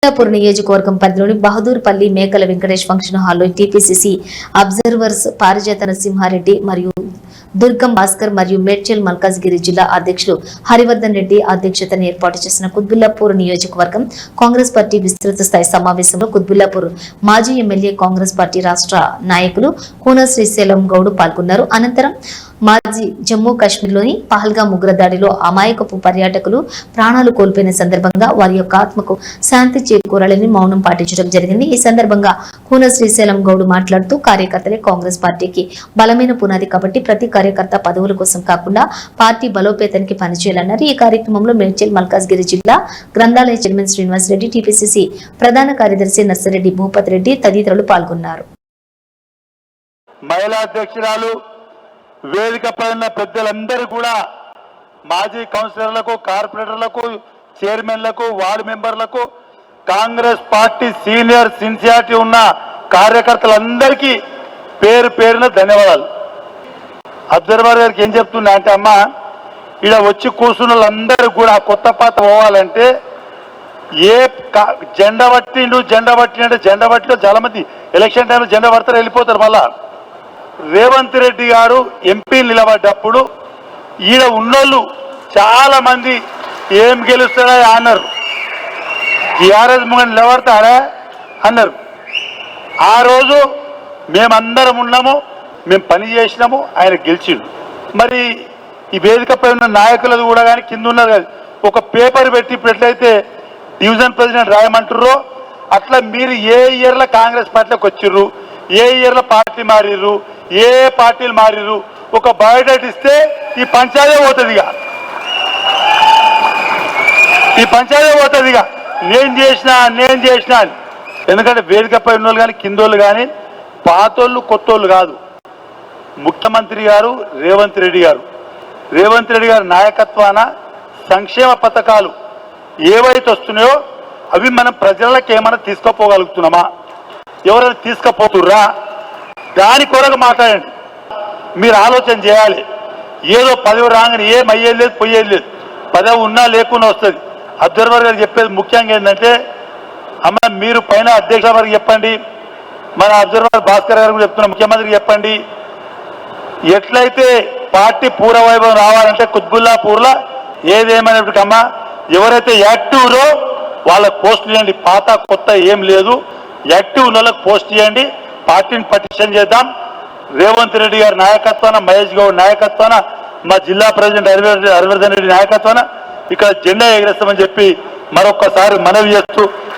కుత్బుల్లాపూర్ నియోజకవర్గం పరిధిలోని బహదూర్పల్లి మేకల వెంకటేష్ ఫంక్షన్ హాల్లో టీపీసీసీ అబ్జర్వర్స్ పారిజాత నరసింహారెడ్డి మరియు దుర్గం భాస్కర్ మరియు మేడ్చల్ మల్కాజ్గిరి జిల్లా అధ్యక్షులు హరివర్ధన్ రెడ్డి అధ్యక్షతన ఏర్పాటు చేసిన కుత్బుల్లాపూర్ నియోజకవర్గం కాంగ్రెస్ పార్టీ విస్తృత స్థాయి సమావేశంలో కుత్బుల్లాపూర్ మాజీ ఎమ్మెల్యే కాంగ్రెస్ పార్టీ రాష్ట్ర నాయకులు కూన శ్రీశైలం గౌడ్ పాల్గొన్నారు. అనంతరం మాజీ జమ్మూ కాశ్మీర్లోని పహల్గామ్ ఉగ్రదాడిలో అమాయకపు పర్యాటకులు ప్రాణాలు కోల్పోయిన సందర్భంగా వారి యొక్క ఆత్మకు శాంతి చేకూరాలని మౌనం పాటించడం జరిగింది. ఈ సందర్భంగా కూన శ్రీశైలం గౌడ్ మాట్లాడుతూ కార్యకర్తలే కాంగ్రెస్ పార్టీకి బలమైన పునాది కాబట్టి ప్రతి కార్యకర్త పదవుల కోసం కాకుండా పార్టీ బలోపేతానికి పనిచేయాలన్నారు. ఈ కార్యక్రమంలో మేడ్చల్ మల్కాజ్గిరి జిల్లా గ్రంథాలయ చైర్మన్ శ్రీనివాస్ రెడ్డి, టీపీసీసీ ప్రధాన కార్యదర్శి నర్సిరెడ్డి భూపతి రెడ్డి తదితరులు పాల్గొన్నారు. మహిళా అధ్యక్షురాలు వేదికపై ఉన్న పెద్దలందరూ కూడా మాజీ కౌన్సిలర్లకు, కార్పొరేటర్లకు, చైర్మన్లకు, వార్డు మెంబర్లకు, కాంగ్రెస్ పార్టీ సీనియర్ సిన్సియారిటీ ఉన్న కార్యకర్తలందరికీ పేరు పేరున ధన్యవాదాలు. అబ్జర్వర్ గారికి ఏం చెప్తున్నా అంటే, అమ్మ ఇలా వచ్చి కూర్చున్న వాళ్ళందరూ కూడా కొత్త పాత పోవాలంటే ఏ జెండా పట్టిండు అంటే జెండా పట్టిలో చాలా మంది ఎలక్షన్ టైంలో జెండా పడతారు, వెళ్ళిపోతారు. మళ్ళా రేవంత్ రెడ్డి గారు ఎంపీ నిలబడ్డప్పుడు ఈడ ఉన్నోళ్ళు చాలా మంది ఏం గెలుస్తారా అన్నారు, టీఆర్ఎస్ ముందు నిలబడతారా అన్నారు. ఆ రోజు మేమందరం ఉన్నాము, మేము పని చేసినాము, ఆయన గెలిచిండు. మరి ఈ వేదికపై ఉన్న నాయకులది కూడా కానీ కింద ఉన్నారు కదా, ఒక పేపర్ పెట్టి ఇప్పుడు ఎట్లయితే డివిజన్ ప్రెసిడెంట్ రాయమంటారో అట్లా మీరు ఏ ఇయర్లో కాంగ్రెస్ పార్టీలోకి వచ్చిర్రు, ఏ ఇయర్లో పార్టీ మారిర్రు, ఏ పార్టీలు మారిర్రు, ఒక బయోడేట్ ఇస్తే ఈ పంచాయతీ పోతుందిగా, ఈ పంచాయతీ పోతుందిగా నేను చేసిన అని. ఎందుకంటే వేదికపై ఉన్న వాళ్ళు కానీ కిందోళ్ళు కానీ పాతోళ్ళు కొత్తోళ్ళు కాదు. ముఖ్యమంత్రి గారు రేవంత్ రెడ్డి గారు నాయకత్వాన సంక్షేమ పథకాలు ఏవైతే వస్తున్నాయో అవి మనం ప్రజలకు ఏమైనా తీసుకుపోగలుగుతున్నామా, ఎవరైనా తీసుకుపోతుర్రా, దాని కొరకు మాట్లాడండి. మీరు ఆలోచన చేయాలి. ఏదో పదవి రాగానే ఏం అయ్యేది లేదు, పోయేది లేదు. పదవి ఉన్నా లేకుండా వస్తుంది. అబ్జర్వర్ గారు చెప్పేది ముఖ్యంగా ఏంటంటే, అమ్మ మీరు పైన అధ్యక్ష వారికి చెప్పండి, మన అబ్జర్వర్ భాస్కర్ గారు కూడా చెప్తున్నా, ముఖ్యమంత్రికి చెప్పండి, ఎట్లయితే పార్టీ పూర్వ వైభవం రావాలంటే కుత్బుల్లాపూర్లో ఏదేమైనప్పటికీ అమ్మ ఎవరైతే యాక్టివ్లో వాళ్ళకి పోస్ట్ చేయండి. పాత కొత్త ఏం లేదు, యాక్టివ్ ఉన్న వాళ్ళకి పోస్ట్ చేయండి. పార్టీని పటిషన్ చేద్దాం. రేవంత్ రెడ్డి గారి నాయకత్వాన, మహేష్ గౌడ్ నాయకత్వాన, మా జిల్లా ప్రెసిడెంట్ హరివర్ధన్ రెడ్డి నాయకత్వాన ఇక్కడ జెండా ఎగరేస్తామని చెప్పి మరొక్కసారి మనవి చేస్తూ